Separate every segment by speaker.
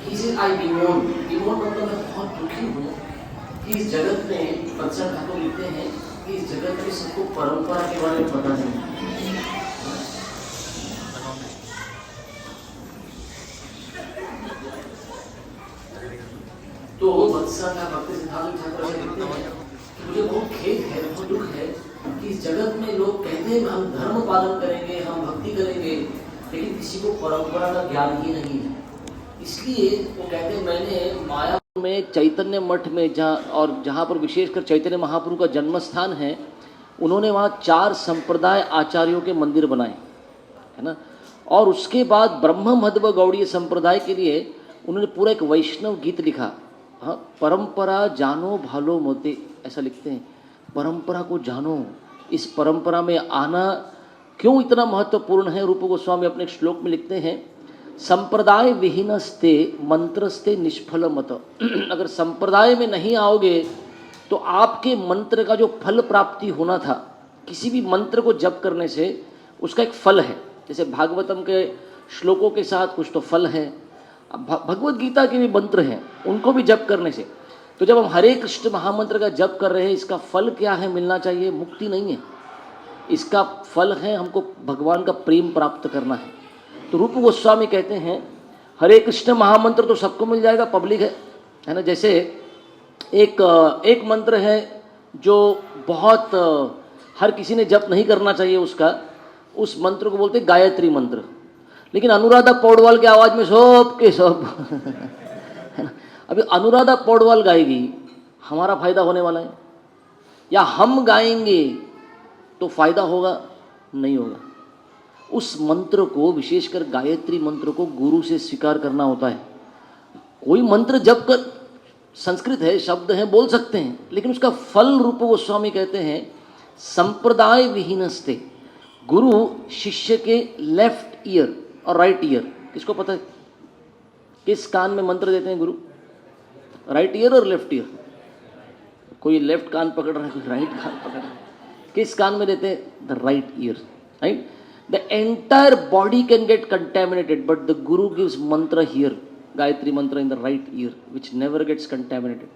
Speaker 1: He said, I bemoan मतलब मैं बहुत दुखी हूँ कि इस जगत में, बत्सर ठाकुर लिखते हैं कि इस जगत में सबको परंपरा के बारे में पता नहीं। तो बत्सर का भक्ति सिद्धांत ठाकुर से लिखते हैं कि मुझे बहुत खेद है, बहुत दुख है कि इस जगत में लोग कहते हैं हम धर्म पालन करेंगे, हम भक्ति करेंगे, लेकिन किसी को परंपरा का ज्ञान ही नहीं है। इसलिए वो कहते हैं मैंने माया में चैतन्य मठ में जहाँ पर विशेषकर चैतन्य महाप्रभु का जन्म स्थान है, उन्होंने वहाँ 4 संप्रदाय आचार्यों के मंदिर बनाए, है ना। और उसके बाद ब्रह्म मध्व गौड़ीय संप्रदाय के लिए उन्होंने पूरा एक वैष्णव गीत लिखा। हाँ, परंपरा जानो भालो मोते, ऐसा लिखते हैं, परंपरा को जानो, इस परंपरा में आना क्यों इतना महत्वपूर्ण है। रूप गोस्वामी अपने श्लोक में लिखते हैं, संप्रदाय विहीनस्ते मंत्रस्ते निष्फल मत। अगर संप्रदाय में नहीं आओगे तो आपके मंत्र का जो फल प्राप्ति होना था, किसी भी मंत्र को जप करने से उसका एक फल है। जैसे भागवतम के श्लोकों के साथ कुछ तो फल है, भगवत गीता के भी मंत्र हैं, उनको भी जप करने से। तो जब हम हरे कृष्ण महामंत्र का जप कर रहे हैं, इसका फल क्या है, मिलना चाहिए, मुक्ति नहीं है, इसका फल है हमको भगवान का प्रेम प्राप्त करना है। तो रूप गोस्वामी कहते हैं हरे कृष्ण महामंत्र तो सबको मिल जाएगा, पब्लिक है ना। जैसे एक मंत्र है जो बहुत हर किसी ने जप नहीं करना चाहिए उसका, उस मंत्र को बोलते हैं गायत्री मंत्र, लेकिन अनुराधा पौडवाल की आवाज़ में सब के सब है ना। अभी अनुराधा पौडवाल गाएगी, हमारा फायदा होने वाला है, या हम गाएंगे तो फायदा होगा, नहीं होगा। उस मंत्र को, विशेषकर गायत्री मंत्र को गुरु से स्वीकार करना होता है। कोई मंत्र जप कर, संस्कृत है, शब्द हैं, बोल सकते हैं, लेकिन उसका फल रूप गोस्वामी कहते हैं संप्रदाय विहीनस्ते। गुरु शिष्य के लेफ्ट ईयर और राइट ईयर, किसको पता है किस कान में मंत्र देते हैं गुरु? राइट ईयर और लेफ्ट ईयर। कोई लेफ्ट कान पकड़ रहा है, कोई राइट कान पकड़ रहा है। किस कान में देते हैं? The right ear, right. The entire body can get contaminated, but the guru gives mantra here, Gayatri mantra in the right ear, which never gets contaminated.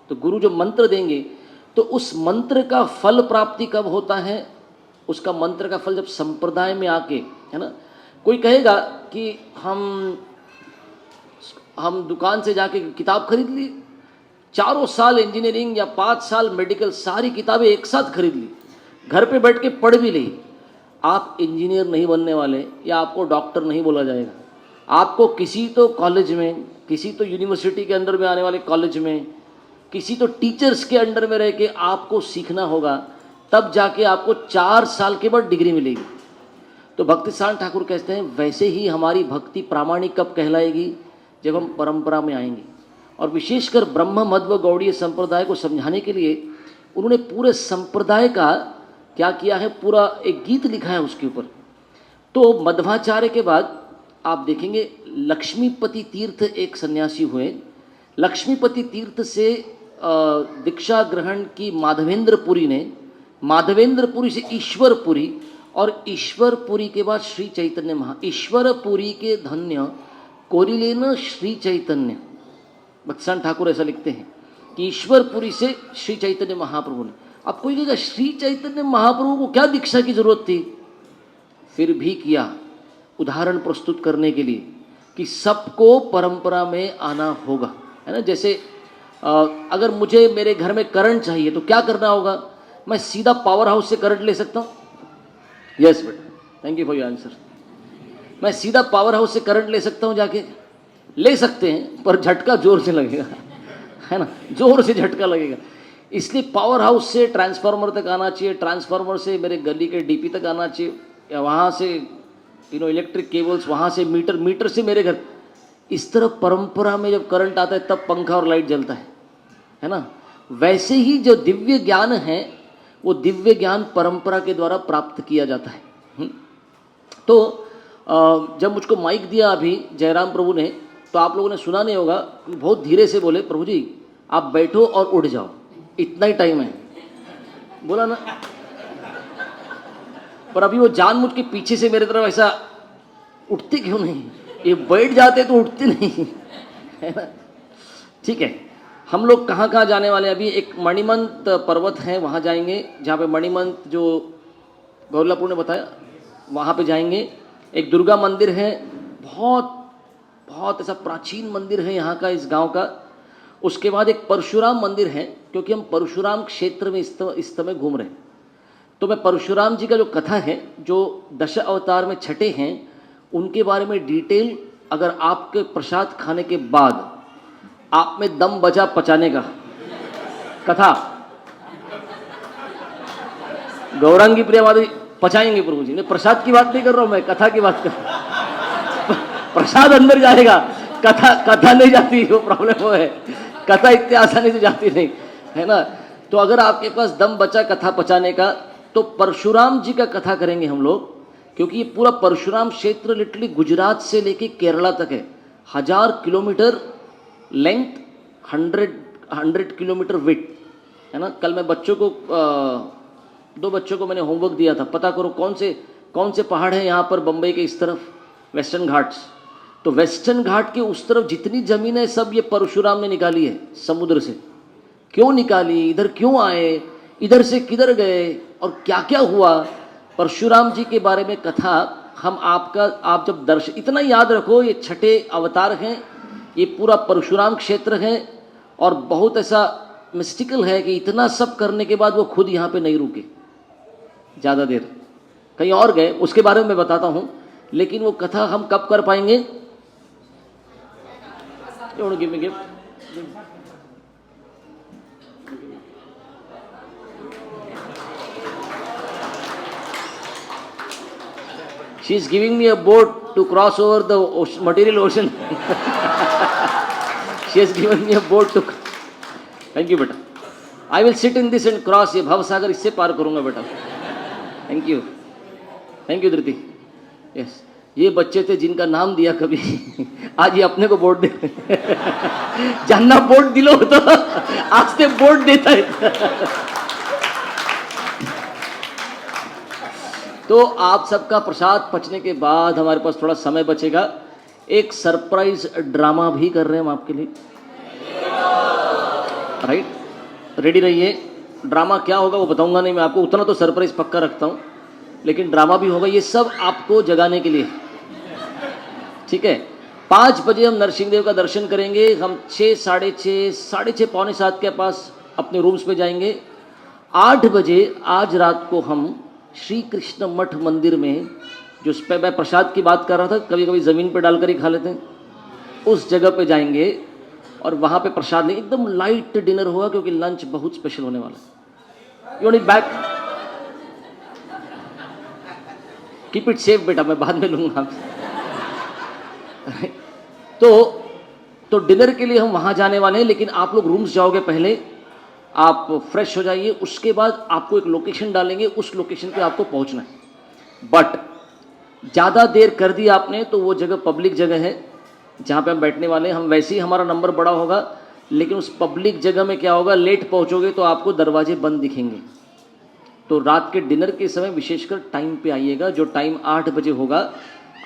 Speaker 1: तो गुरु जो मंत्र देंगे, तो उस मंत्र का फल प्राप्ति कब होता है? उसका मंत्र का फल जब संप्रदाय में आके, है ना। कोई कहेगा कि हम दुकान से जाके किताब खरीद ली, 4 साल इंजीनियरिंग या 5 साल मेडिकल, सारी किताबें एक साथ खरीद ली, घर पे बैठ के पढ़ भी ली, आप इंजीनियर नहीं बनने वाले, या आपको डॉक्टर नहीं बोला जाएगा। आपको किसी तो कॉलेज में, किसी तो यूनिवर्सिटी के अंडर में आने वाले कॉलेज में, किसी तो टीचर्स के अंडर में रह के आपको सीखना होगा, तब जाके आपको 4 साल के बाद डिग्री मिलेगी। तो भक्ति सिद्धांत ठाकुर कहते हैं वैसे ही हमारी भक्ति प्रामाणिक कब कहलाएगी? जब हम परंपरा में आएंगे। और विशेषकर ब्रह्म मध्व गौड़ीय संप्रदाय को समझाने के लिए उन्होंने पूरे संप्रदाय का क्या किया है, पूरा एक गीत लिखा है उसके ऊपर। तो मध्वाचार्य के बाद आप देखेंगे लक्ष्मीपति तीर्थ एक सन्यासी हुए। लक्ष्मीपति तीर्थ से दीक्षा ग्रहण की माधवेंद्रपुरी ने, माधवेंद्रपुरी से ईश्वरपुरी, और ईश्वरपुरी के बाद श्री चैतन्य ईश्वरपुरी के धन्य कोरिलेन श्री चैतन्य। भक्तिसिद्धांत ठाकुर ऐसा लिखते हैं कि ईश्वरपुरी से श्री चैतन्य महाप्रभु ने। अब कोई कहेगा श्री चैतन्य महाप्रभु को क्या दीक्षा की जरूरत थी? फिर भी किया, उदाहरण प्रस्तुत करने के लिए कि सबको परंपरा में आना होगा, है ना। जैसे अगर मुझे मेरे घर में करंट चाहिए तो क्या करना होगा? मैं सीधा पावर हाउस से करंट ले सकता हूँ? यस बेटा, thank you for your answer. मैं सीधा पावर हाउस से करंट ले सकता हूँ? जाके ले सकते हैं, पर झटका जोर से लगेगा, है ना, जोर से झटका लगेगा। इसलिए पावर हाउस से ट्रांसफार्मर तक आना चाहिए, ट्रांसफार्मर से मेरे गली के डीपी तक आना चाहिए, या वहाँ से इलेक्ट्रिक केबल्स, वहाँ से मीटर, मीटर से मेरे घर। इस तरह परंपरा में जब करंट आता है तब पंखा और लाइट जलता है ना। वैसे ही जो दिव्य ज्ञान है, वो दिव्य ज्ञान परंपरा के द्वारा प्राप्त किया जाता है। तो जब मुझको माइक दिया अभी जयराम प्रभु ने, तो आप लोगों ने सुना नहीं होगा, बहुत धीरे से बोले, प्रभु जी आप बैठो और उड़ जाओ, इतना ही टाइम है, बोला ना। पर अभी वो जानबूझ के पीछे से मेरे तरफ ऐसा उठते क्यों नहीं? ये बैठ जाते तो उठते नहीं, है ना। ठीक है, हम लोग कहाँ कहाँ जाने वाले हैं अभी? एक मणिमंत पर्वत है, वहाँ जाएंगे, जहाँ पे मणिमंत जो गौरलापुर ने बताया, वहाँ पे जाएंगे। एक दुर्गा मंदिर है, बहुत बहुत ऐसा प्राचीन मंदिर है यहाँ का, इस गांव का। उसके बाद एक परशुराम मंदिर है, क्योंकि हम परशुराम क्षेत्र में इस समय घूम रहे हैं, तो मैं परशुराम जी का जो कथा है, जो दश अवतार में छठे हैं, उनके बारे में डिटेल, अगर आपके प्रसाद खाने के बाद आप में दम बचा पचाने का, कथा गौरांगी प्रियवादी पचाएंगे प्रभु जी। नहीं, प्रसाद की बात नहीं कर रहा हूं मैं, कथा की बात कर रहा हूं। प्रसाद अंदर जाएगा, कथा नहीं जाती, वो प्रॉब्लम वो है, कथा इतनी आसानी से जाती नहीं, है ना। तो अगर आपके पास दम बचा कथा पचाने का, तो परशुराम जी का कथा करेंगे हम लोग, क्योंकि ये पूरा परशुराम क्षेत्र लिटरली गुजरात से लेके केरला तक है। 1000 किलोमीटर लेंथ, 100 किलोमीटर विड्थ, है ना। कल मैं बच्चों को 2 बच्चों को मैंने होमवर्क दिया था, पता करो कौन से पहाड़ हैं यहाँ पर बम्बई के इस तरफ, वेस्टर्न घाट्स। तो वेस्टर्न घाट के उस तरफ जितनी ज़मीन है सब ये परशुराम ने निकाली है समुद्र से। क्यों निकाली, इधर क्यों आए, इधर से किधर गए और क्या क्या हुआ, परशुराम जी के बारे में कथा हम आप जब दर्शन, इतना याद रखो, ये छठे अवतार हैं, ये पूरा परशुराम क्षेत्र है, और बहुत ऐसा मिस्टिकल है कि इतना सब करने के बाद वो खुद यहाँ पे नहीं रुके ज़्यादा देर, कहीं और गए, उसके बारे में मैं बताता हूँ। लेकिन वो कथा हम कब कर पाएंगे? Give me gift. She is giving me a boat to cross over the material ocean. She has given me a boat to. Thank you बेटा। I will sit in this and cross, ये भवसागर इससे पार करूंगा बेटा। Thank you, thank you Dhriti. Yes, ये बच्चे थे जिनका नाम दिया कभी, आज ये अपने को बोट दे। जानना बोट दिलो तो आज से बोट देता है। तो आप सबका प्रसाद पचने के बाद हमारे पास थोड़ा समय बचेगा, एक सरप्राइज ड्रामा भी कर रहे हैं हम आपके लिए, राइट। रेडी रहिए। ड्रामा क्या होगा वो बताऊंगा नहीं मैं आपको, उतना तो सरप्राइज पक्का रखता हूं, लेकिन ड्रामा भी होगा, ये सब आपको जगाने के लिए, ठीक है। 5 बजे हम नरसिंहदेव का दर्शन करेंगे, हम 6, साढ़े 6, पौने 7 के पास अपने रूम्स पे जाएंगे। 8 बजे आज रात को हम श्री कृष्ण मठ मंदिर में, जो उस पर मैं प्रसाद की बात कर रहा था, कभी कभी ज़मीन पे डालकर ही खा लेते हैं, उस जगह पे जाएंगे और वहाँ पे प्रसाद लेंगे। एकदम लाइट डिनर होगा, क्योंकि लंच बहुत स्पेशल होने वाला है। You need back, keep it safe बेटा, मैं बाद में लूँगा आपसे। तो डिनर के लिए हम वहाँ जाने वाले हैं, लेकिन आप लोग रूम्स जाओगे पहले, आप फ्रेश हो जाइए, उसके बाद आपको एक लोकेशन डालेंगे, उस लोकेशन पे आपको पहुंचना है। बट ज़्यादा देर कर दी आपने तो वो जगह पब्लिक जगह है जहाँ पे हम बैठने वाले हैं। हम वैसे ही हमारा नंबर बड़ा होगा, लेकिन उस पब्लिक जगह में क्या होगा, लेट पहुँचोगे तो आपको दरवाजे बंद दिखेंगे। तो रात के डिनर के समय विशेषकर टाइम पे आइएगा, जो टाइम 8 बजे होगा,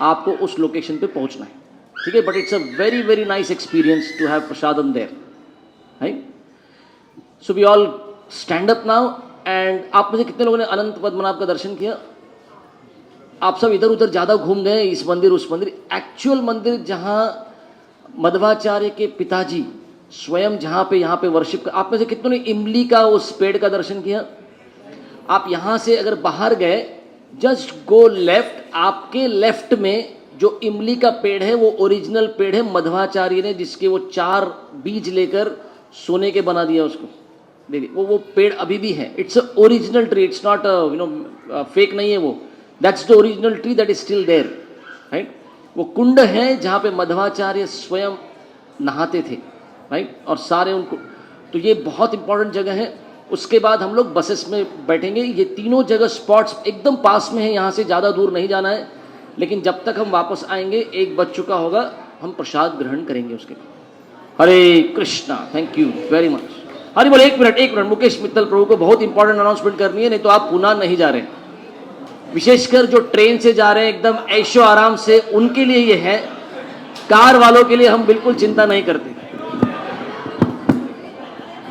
Speaker 1: आपको उस लोकेशन पे पहुँचना है, ठीक है। But it's a very very nice experience to have prasadam there, right. So we all stand up now, and आप में से कितने लोगों ने अनंत पद्मनाभ का दर्शन किया? आप सब इधर उधर ज़्यादा घूम गए, इस मंदिर उस मंदिर। एक्चुअल मंदिर जहाँ मध्वाचार्य के पिताजी स्वयं जहाँ पे यहाँ पे वर्शिप, आप में से कितनों ने इमली का उस पेड़ का दर्शन किया? आप यहाँ से अगर बाहर गए, जस्ट गो लेफ्ट, आपके लेफ्ट में जो इमली का पेड़ है वो ओरिजिनल पेड़ है, मध्वाचार्य ने जिसके वो 4 बीज लेकर सोने के बना दिया उसको, देखिए वो पेड़ अभी भी है। It's a original tree, it's not fake नहीं है वो, that's the original tree that is still there, right. वो कुंड है जहाँ पे मध्वाचार्य स्वयं नहाते थे, राइट, और सारे उनको, तो ये बहुत इंपॉर्टेंट जगह है। उसके बाद हम लोग बसेस में बैठेंगे, ये तीनों जगह स्पॉट्स एकदम पास में है, यहाँ से ज़्यादा दूर नहीं जाना है, लेकिन जब तक हम वापस आएंगे 1 बज चुका होगा, हम प्रसाद ग्रहण करेंगे उसके बाद। Hare Krishna, thank you very much. Hari बोल। एक मिनट, मुकेश मित्तल प्रभु को बहुत इंपॉर्टेंट अनाउंसमेंट करनी है, नहीं तो आप पुणे नहीं जा रहे, विशेषकर जो ट्रेन से जा रहे हैं एकदम ऐशो आराम से, उनके लिए ये है। कार वालों के लिए हम बिल्कुल चिंता नहीं करते।